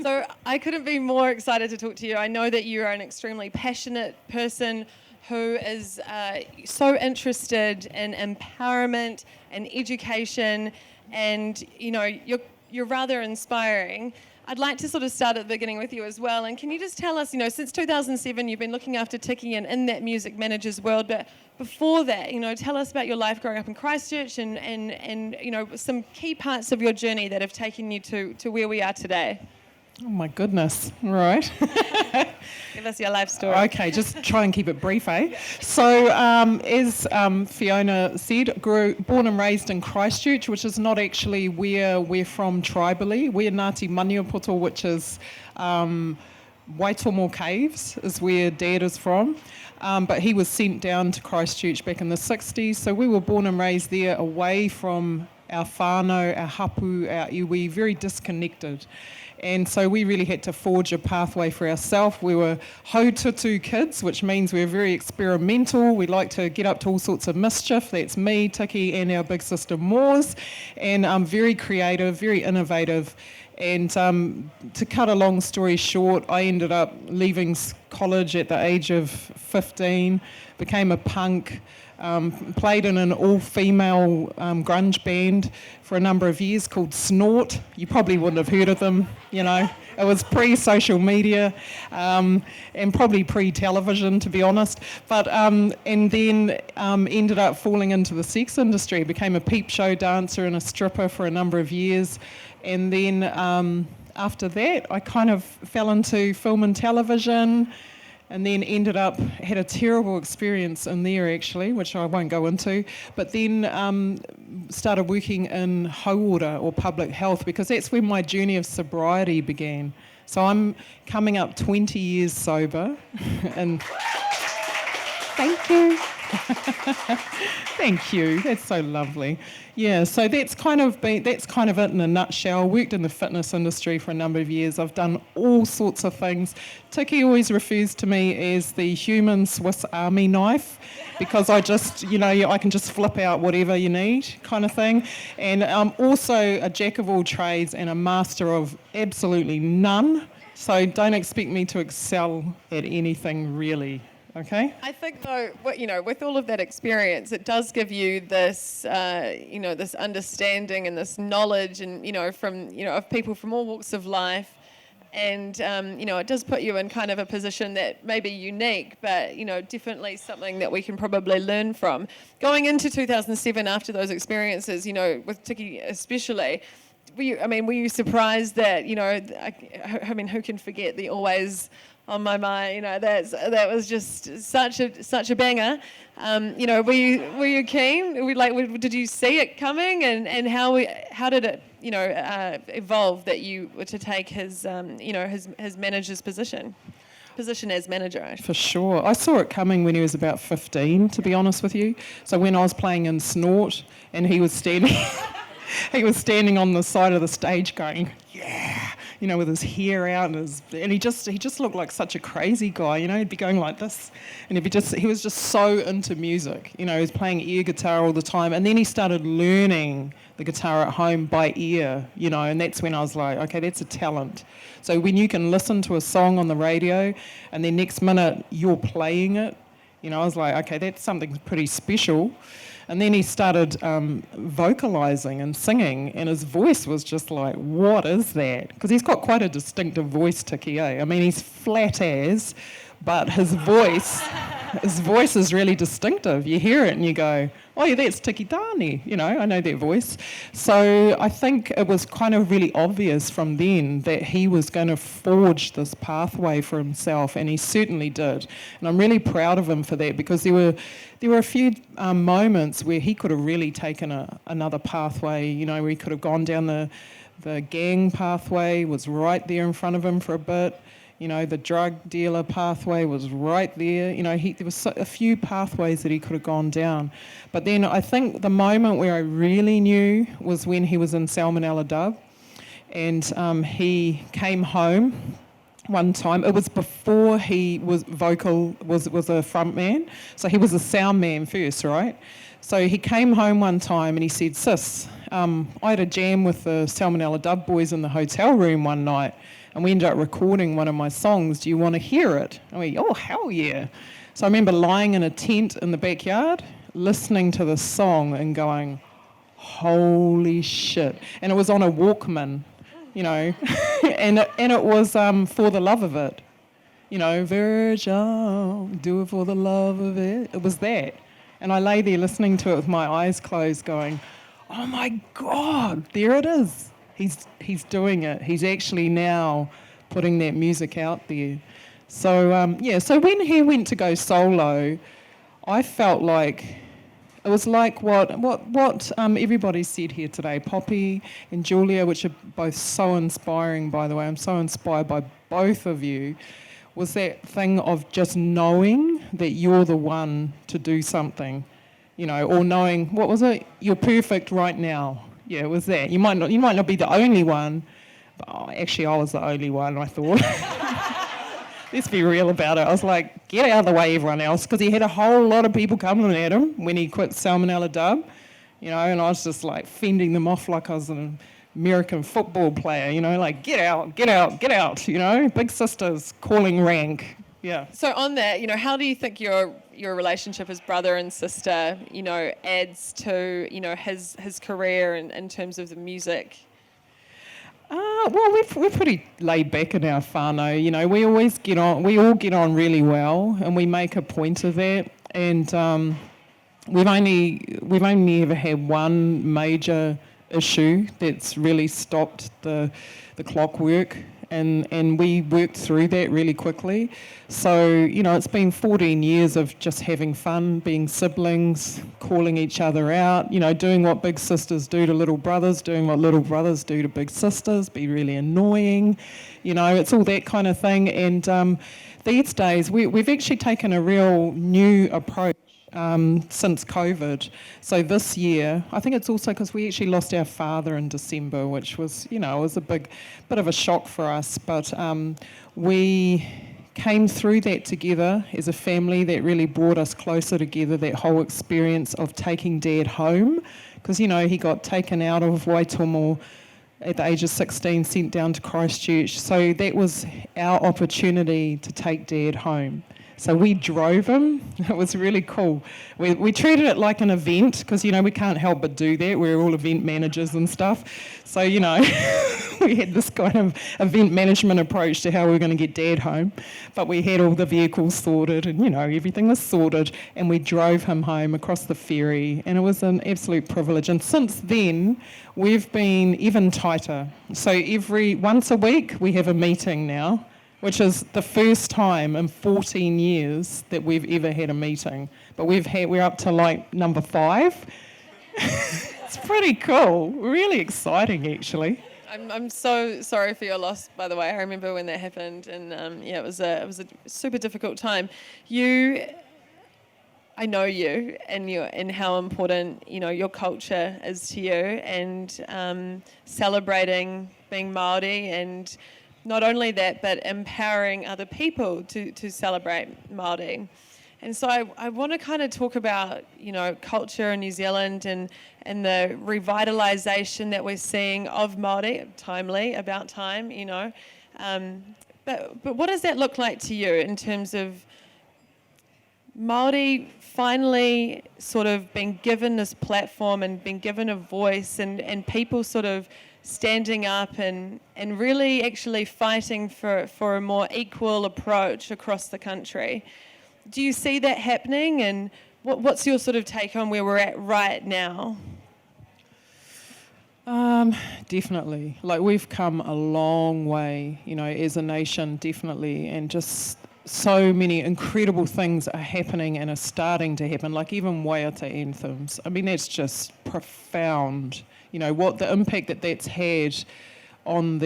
So I couldn't be more excited to talk to you. I know that you are an extremely passionate person who is so interested in empowerment and education, and you're rather inspiring. I'd like to sort of start at the beginning with you as well. And can you just tell us, since 2007, you've been looking after Tiki and in that music manager's world, but before that, tell us about your life growing up in Christchurch and some key parts of your journey that have taken you to where we are today. Oh my goodness, right. Give us your life story. Okay, just try and keep it brief, eh? So, as Fiona said, born and raised in Christchurch, which is not actually where we're from tribally. We're Ngati Maniapoto, which is Waitomo Caves, is where Dad is from. But he was sent down to Christchurch back in the 60s, so we were born and raised there away from our whānau, our hapu, our iwi, very disconnected. And so we really had to forge a pathway for ourselves. We were haututu kids, which means we were very experimental. We like to get up to all sorts of mischief. That's me, Tiki, and our big sister Moors. And very creative, very innovative. And to cut a long story short, I ended up leaving college at the age of 15, became a punk, played in an all-female grunge band for a number of years called Snort. You probably wouldn't have heard of them, It was pre-social media and probably pre-television, to be honest. But and then ended up falling into the sex industry. Became a peep show dancer and a stripper for a number of years. And then after that, I kind of fell into film and television, and then had a terrible experience in there actually, which I won't go into, but then started working in hauora or public health, because that's where my journey of sobriety began. So I'm coming up 20 years sober, and thank you. Thank you. That's so lovely. Yeah, so that's kind of it in a nutshell. I worked in the fitness industry for a number of years. I've done all sorts of things. Tiki always refers to me as the human Swiss Army knife, because I just, I can just flip out whatever you need, kind of thing. And I'm also a jack of all trades and a master of absolutely none. So don't expect me to excel at anything really. Okay. I think though, with all of that experience, it does give you this, this understanding and this knowledge, and from of people from all walks of life, and it does put you in kind of a position that may be unique, but definitely something that we can probably learn from. Going into 2007, after those experiences, with Tiki especially, were you surprised that who can forget the always on my mind, that was just such a banger. Were you keen? Did you see it coming, and how did it evolve that you were to take his manager's position as manager? For sure, I saw it coming when he was about 15. To be honest with you, so when I was playing in Snort, and he was standing. He was standing on the side of the stage going, yeah, with his hair out, and he just looked like such a crazy guy, he'd be going like this, and he was just so into music, he was playing air guitar all the time, and then he started learning the guitar at home by ear, and that's when I was like, okay, that's a talent. So when you can listen to a song on the radio, and then next minute you're playing it, I was like, okay, that's something pretty special. And then he started vocalising and singing, and his voice was just like, what is that? Because he's got quite a distinctive voice, Tiki, eh? I mean, he's flat as, but his voice is really distinctive. You hear it and you go, oh yeah, that's Tiki Taane, I know that voice. So I think it was kind of really obvious from then that he was going to forge this pathway for himself, and he certainly did. And I'm really proud of him for that, because there were a few moments where he could have really taken another pathway, where he could have gone down the gang pathway, was right there in front of him for a bit. The drug dealer pathway was right there. There was a few pathways that he could have gone down. But then I think the moment where I really knew was when he was in Salmonella Dub, and he came home one time. It was before he was a front man, so he was a sound man first, right? So he came home one time and he said, sis, I had a jam with the Salmonella Dub boys in the hotel room one night. and we ended up recording one of my songs. Do you want to hear it? I went, oh, hell yeah. So I remember lying in a tent in the backyard, listening to the song and going, holy shit. And it was on a Walkman, you know, and it was For the Love of It. You know, Virgin, do it for the love of it. It was that. And I lay there listening to it with my eyes closed going, oh my God, there it is. He's doing it. He's actually now putting that music out there. So, so when he went to go solo, I felt like it was like what everybody said here today, Poppy and Julia, which are both so inspiring, by the way. I'm so inspired by both of you. Was that thing of just knowing that you're the one to do something, you know, or knowing, what was it? You're perfect right now. Yeah, it was that. You might not be the only one, but actually I was the only one, I thought. Let's be real about it. I was like, get out of the way, everyone else, because he had a whole lot of people coming at him when he quit Salmonella Dub, you know, and I was just like fending them off like I was an American football player, you know, like get out, you know, big sisters calling rank. Yeah. So on that, you know, how do you think your relationship as brother and sister, you know, adds to, you know, his career in terms of the music? Well, we're pretty laid back in our whānau, you know, we all get on really well, and we make a point of that, and we've only ever had one major issue that's really stopped the clockwork, and we worked through that really quickly. So, you know, it's been 14 years of just having fun, being siblings, calling each other out, you know, doing what big sisters do to little brothers, doing what little brothers do to big sisters, be really annoying, you know, it's all that kind of thing. And these days we've actually taken a real new approach since COVID. So this year, I think it's also because we actually lost our father in December, which was, you know, it was a bit of a shock for us, but we came through that together as a family. That really brought us closer together, that whole experience of taking Dad home, because, you know, he got taken out of Waitomo at the age of 16, sent down to Christchurch. So that was our opportunity to take Dad home. So we drove him. It was really cool. We treated it like an event because, you know, we can't help but do that. We're all event managers and stuff. So, you know, we had this kind of event management approach to how we were going to get Dad home. But we had all the vehicles sorted and, you know, everything was sorted. And we drove him home across the ferry. And it was an absolute privilege. And since then, we've been even tighter. So once a week, we have a meeting now, which is the first time in 14 years that we've ever had a meeting. But we're up to like number 5. It's pretty cool, really exciting actually. I'm so sorry for your loss, by the way. I remember when that happened, and it was a super difficult time. I know you and how important, you know, your culture is to you, and celebrating being Māori, and not only that, but empowering other people to celebrate Māori. And so I want to kind of talk about, you know, culture in New Zealand and the revitalisation that we're seeing of Māori, about time, you know. But what does that look like to you in terms of Māori finally sort of being given this platform and being given a voice, and people sort of standing up and really actually fighting for a more equal approach across the country? Do you see that happening, and what's your sort of take on where we're at right now? Definitely. Like, we've come a long way, you know, as a nation, definitely, and just so many incredible things are happening and are starting to happen, like even waiata anthems. I mean, that's just profound, you know, what the impact that's had on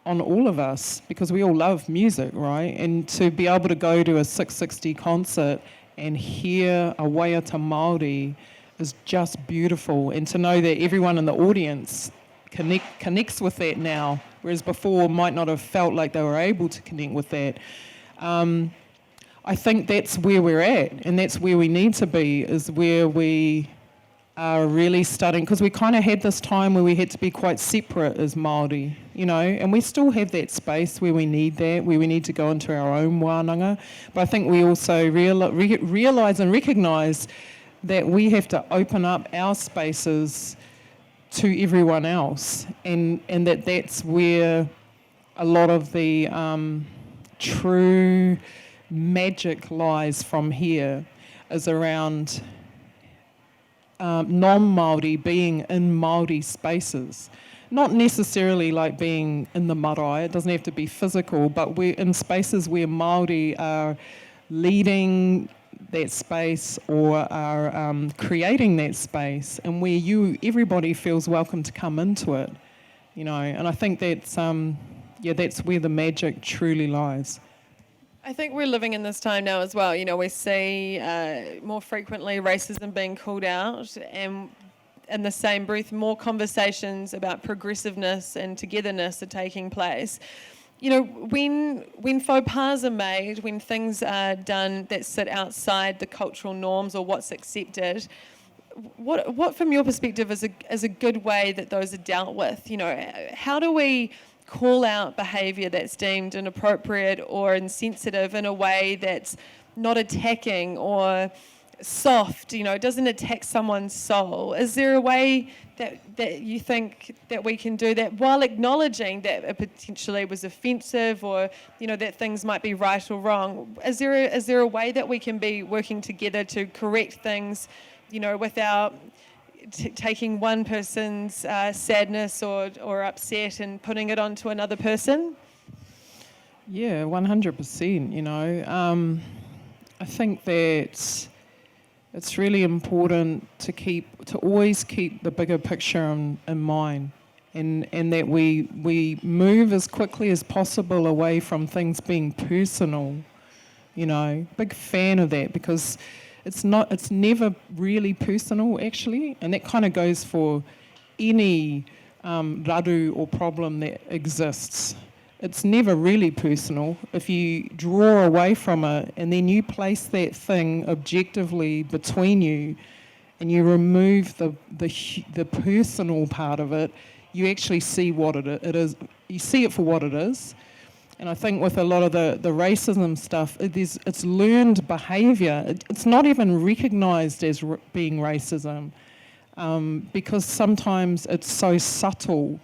on all of us, because we all love music, right? And to be able to go to a 660 concert and hear a waiata Māori is just beautiful, and to know that everyone in the audience connects with that now, whereas before might not have felt like they were able to connect with that. I think that's where we're at, and that's where we need to be, is where we are really starting, because we kind of had this time where we had to be quite separate as Māori, and we still have that space where we need that, where we need to go into our own wānanga. But I think we also realise and recognise that we have to open up our spaces to everyone else, and that's where a lot of the true magic lies from here, is around non-Māori being in Māori spaces. Not necessarily like being in the marae, it doesn't have to be physical, but we're in spaces where Māori are leading that space or are creating that space, and where everybody feels welcome to come into it, and I think that's where the magic truly lies. I think we're living in this time now as well. We see more frequently racism being called out, and in the same breath, more conversations about progressiveness and togetherness are taking place. When faux pas are made, when things are done that sit outside the cultural norms or what's accepted, what from your perspective is a good way that those are dealt with? How do we call out behaviour that's deemed inappropriate or insensitive in a way that's not attacking or soft, it doesn't attack someone's soul? Is there a way that you think that we can do that while acknowledging that it potentially was offensive, or that things might be right or wrong? Is there a way that we can be working together to correct things, without taking one person's sadness or upset and putting it onto another person? Yeah, 100%. I think that it's really important to always keep the bigger picture in mind, and that we move as quickly as possible away from things being personal. Big fan of that, because it's never really personal, actually, and that kind of goes for any raru or problem that exists. It's never really personal. If you draw away from it and then you place that thing objectively between you, and you remove the personal part of it, you actually see what it is. You see it for what it is. And I think with a lot of the racism stuff, it's learned behaviour. It's not even recognised as being racism, because sometimes it's so subtle.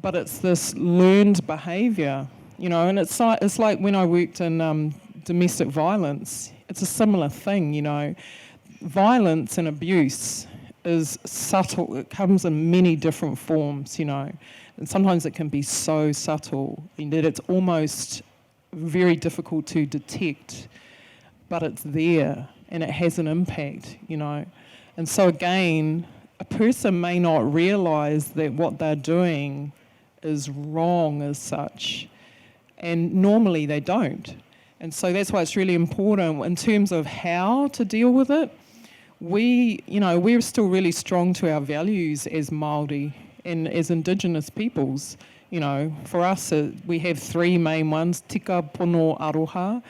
But it's this learned behaviour, and it's like when I worked in domestic violence, it's a similar thing, Violence and abuse is subtle. It comes in many different forms, and sometimes it can be so subtle that it's almost very difficult to detect, but it's there and it has an impact, And so again, a person may not realise that what they're doing is wrong as such, and normally they don't. And so that's why it's really important in terms of how to deal with it. We're still really strong to our values as Māori and as indigenous peoples. For us, we have three main ones: tika, pono, aroha.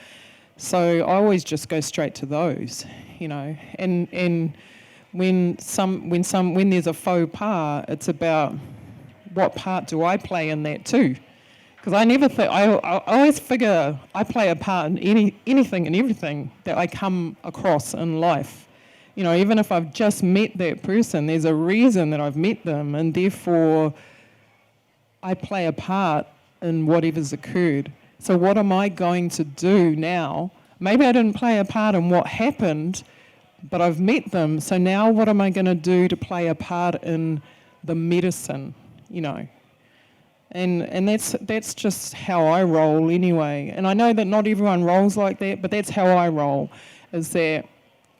So I always just go straight to those, And when there's a faux pas, it's about, what part do I play in that too? Because I never think, I always figure I play a part in anything and everything that I come across in life. Even if I've just met that person, there's a reason that I've met them, and therefore I play a part in whatever's occurred. So what am I going to do now? Maybe I didn't play a part in what happened, but I've met them, so now what am I going to do to play a part in the medicine? And that's just how I roll anyway. And I know that not everyone rolls like that, but that's how I roll, is that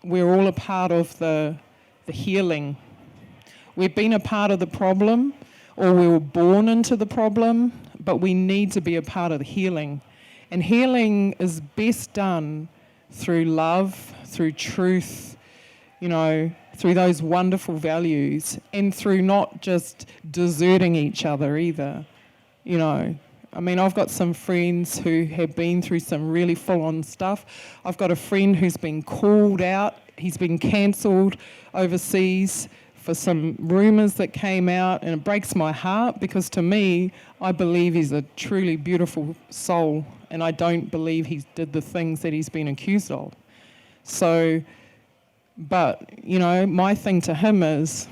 we're all a part of the healing. We've been a part of the problem, or we were born into the problem, but we need to be a part of the healing. And healing is best done through love, through truth, through those wonderful values, and through not just deserting each other either. I've got some friends who have been through some really full-on stuff. I've got a friend who's been called out. He's been cancelled overseas for some rumours that came out, and it breaks my heart because to me, I believe he's a truly beautiful soul, and I don't believe he did the things that he's been accused of. So, but, you know, my thing to him is,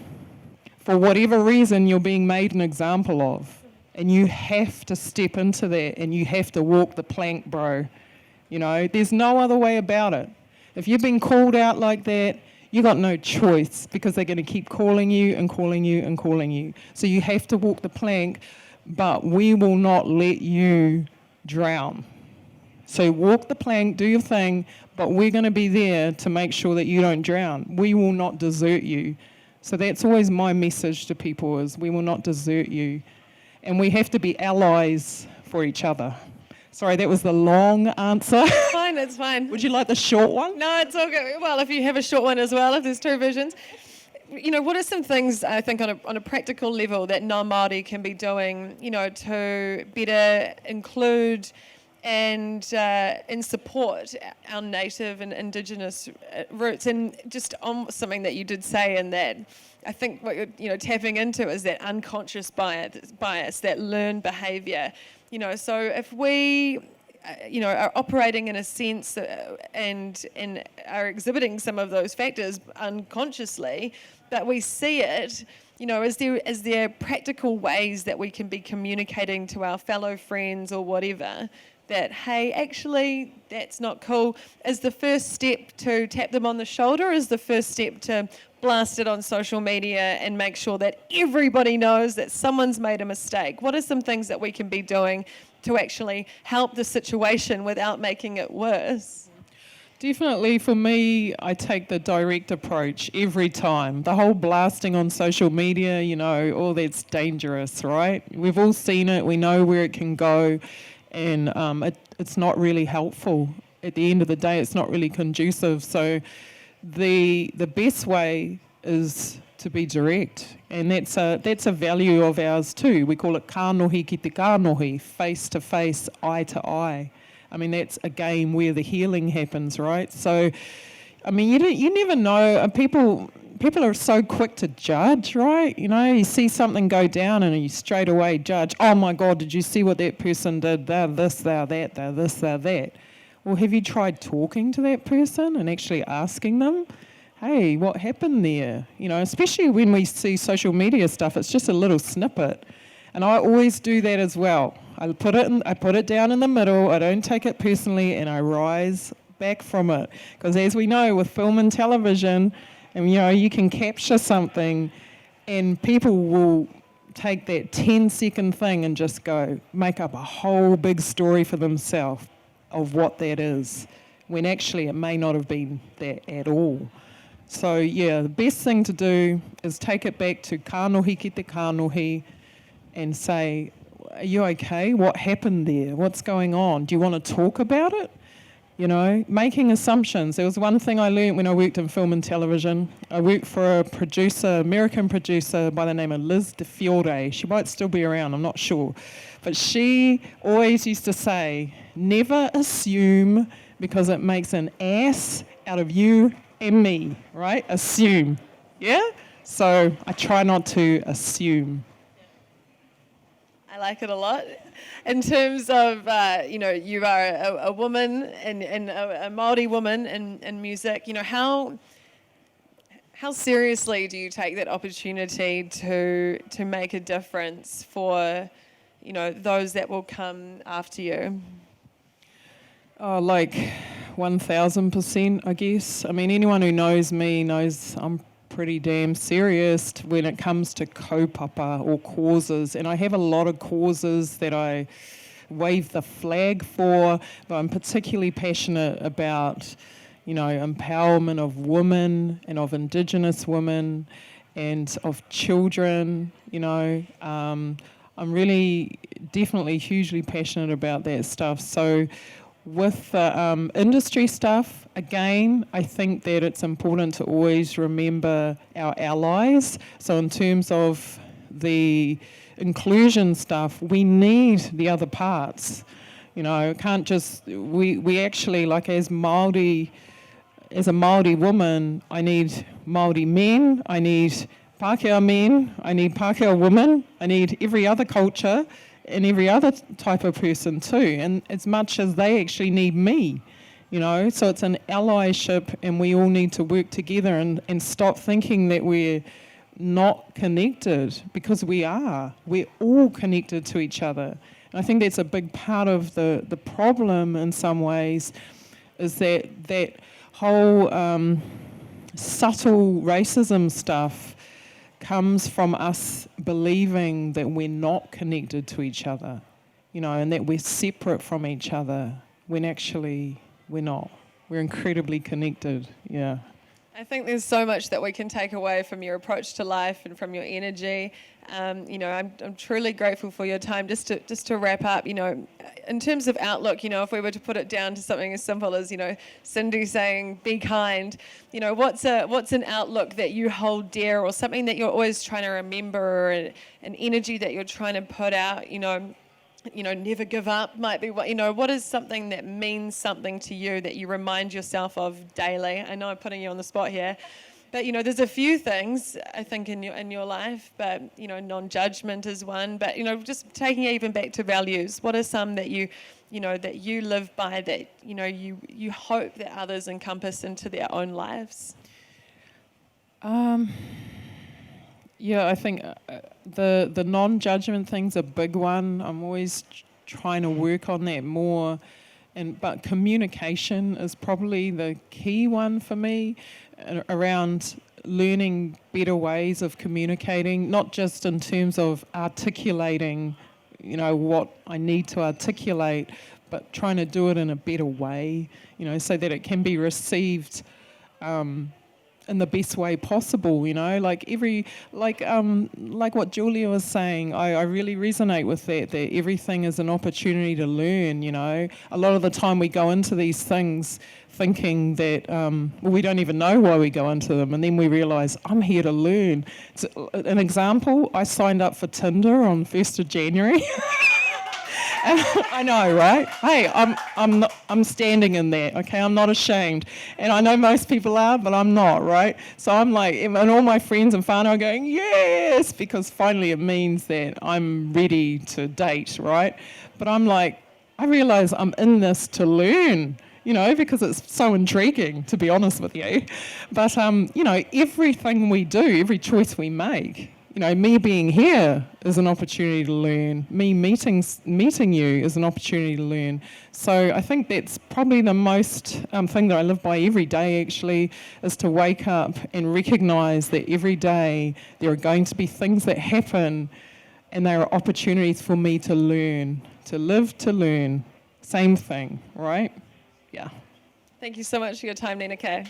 for whatever reason, you're being made an example of, and you have to step into that, and you have to walk the plank, bro. You know, there's no other way about it. If you've been called out like that, you got no choice, because they're going to keep calling you and calling you and calling you. So you have to walk the plank, but we will not let you drown. So walk the plank, do your thing, but we're going to be there to make sure that you don't drown. We will not desert you. So that's always my message to people, is we will not desert you. And we have to be allies for each other. Sorry, that was the long answer. It's fine, it's fine. Would you like the short one? No, it's all good. Well, if you have a short one as well, if there's two versions. You know, what are some things, I think, on a practical level that non-Māori can be doing, you know, to better include and support our native and indigenous roots? And just on something that you did say in that, I think what you're, you know, tapping into is that unconscious bias, that learned behaviour. You know, so if we, you know, are operating in a sense and are exhibiting some of those factors unconsciously, but we see it, you know, is there practical ways that we can be communicating to our fellow friends or whatever that, hey, actually, that's not cool? Is the first step to tap them on the shoulder? Is the first step to blast it on social media and make sure that everybody knows that someone's made a mistake? What are some things that we can be doing to actually help the situation without making it worse? Definitely, for me, I take the direct approach every time. The whole blasting on social media, you know, all that's dangerous, right? We've all seen it, we know where it can go, and it's not really helpful. At the end of the day, it's not really conducive. So the best way is to be direct, and that's a value of ours too. We call it kānohi ki te kānohi, face to face, eye to eye. I mean, that's a game where the healing happens, right? So, I mean, you never know. People are so quick to judge, right? You know, you see something go down and you straight away judge. Oh my God, did you see what that person did? They're this, they're that, they're this, they're that. Well, have you tried talking to that person and actually asking them, hey, what happened there? You know, especially when we see social media stuff, it's just a little snippet. And I always do that as well. I put it down in the middle, I don't take it personally, and I rise back from it. Because as we know, with film and television, and you know, you can capture something and people will take that 10-second thing and just go make up a whole big story for themselves of what that is, when actually it may not have been that at all. So yeah, the best thing to do is take it back to kānohi ki te kānohi and say, are you okay? What happened there? What's going on? Do you want to talk about it? You know, making assumptions. There was one thing I learned when I worked in film and television. I worked for a producer, American producer by the name of Liz DeFiore. She might still be around, I'm not sure. But she always used to say, never assume, because it makes an ass out of you and me, right? Assume, yeah? So I try not to assume. I like it a lot. In terms of, you know, you are a woman and a Māori woman in music, you know, how seriously do you take that opportunity to make a difference for, you know, those that will come after you? Oh, like 1,000%, I guess. I mean, anyone who knows me knows I'm pretty damn serious when it comes to kaupapa or causes, and I have a lot of causes that I wave the flag for, but I'm particularly passionate about, you know, empowerment of women and of indigenous women and of children, you know. I'm really definitely hugely passionate about that stuff. So with the industry stuff, again, I think that it's important to always remember our allies. So in terms of the inclusion stuff, we need the other parts. You know, can't just, we actually, like as Māori, as a Māori woman, I need Māori men, I need Pākehā men, I need Pākehā women, I need every other culture and every other type of person too, and as much as they actually need me, you know. So it's an allyship, and we all need to work together and stop thinking that we're not connected, because we are. We're all connected to each other. And I think that's a big part of the problem in some ways, is that whole subtle racism stuff comes from us believing that we're not connected to each other, you know, and that we're separate from each other, when actually we're not. We're incredibly connected, yeah. I think there's so much that we can take away from your approach to life and from your energy. You know, I'm truly grateful for your time. Just to wrap up, you know, in terms of outlook, you know, if we were to put it down to something as simple as, you know, Cindy saying, be kind, you know, what's an outlook that you hold dear, or something that you're always trying to remember, or an energy that you're trying to put out, you know, never give up might be what, you know, what is something that means something to you that you remind yourself of daily? I know I'm putting you on the spot here, but, you know, there's a few things, I think, in your life, but, you know, non-judgment is one, but, you know, just taking it even back to values, what are some that you know, that you live by, that, you know, you hope that others encompass into their own lives? Yeah, I think the non-judgment thing's a big one. I'm always trying to work on that more, but communication is probably the key one for me, around learning better ways of communicating, not just in terms of articulating, you know, what I need to articulate, but trying to do it in a better way, you know, so that it can be received in the best way possible, you know, like what Julia was saying, I really resonate with that everything is an opportunity to learn, you know. A lot of the time we go into these things thinking that, well, we don't even know why we go into them, and then we realise, I'm here to learn. So, an example, I signed up for Tinder on 1st of January. I know, right? Hey, I'm standing in there, okay? I'm not ashamed. And I know most people are, but I'm not, right? So I'm like, and all my friends and whānau are going, yes, because finally it means that I'm ready to date, right? But I'm like, I realise I'm in this to learn, you know, because it's so intriguing, to be honest with you. But, you know, everything we do, every choice we make, you know, me being here is an opportunity to learn. Me meeting you is an opportunity to learn. So I think that's probably the most thing that I live by every day, actually, is to wake up and recognise that every day there are going to be things that happen, and there are opportunities for me to learn, to live, to learn. Same thing, right? Yeah. Thank you so much for your time, Ninakaye.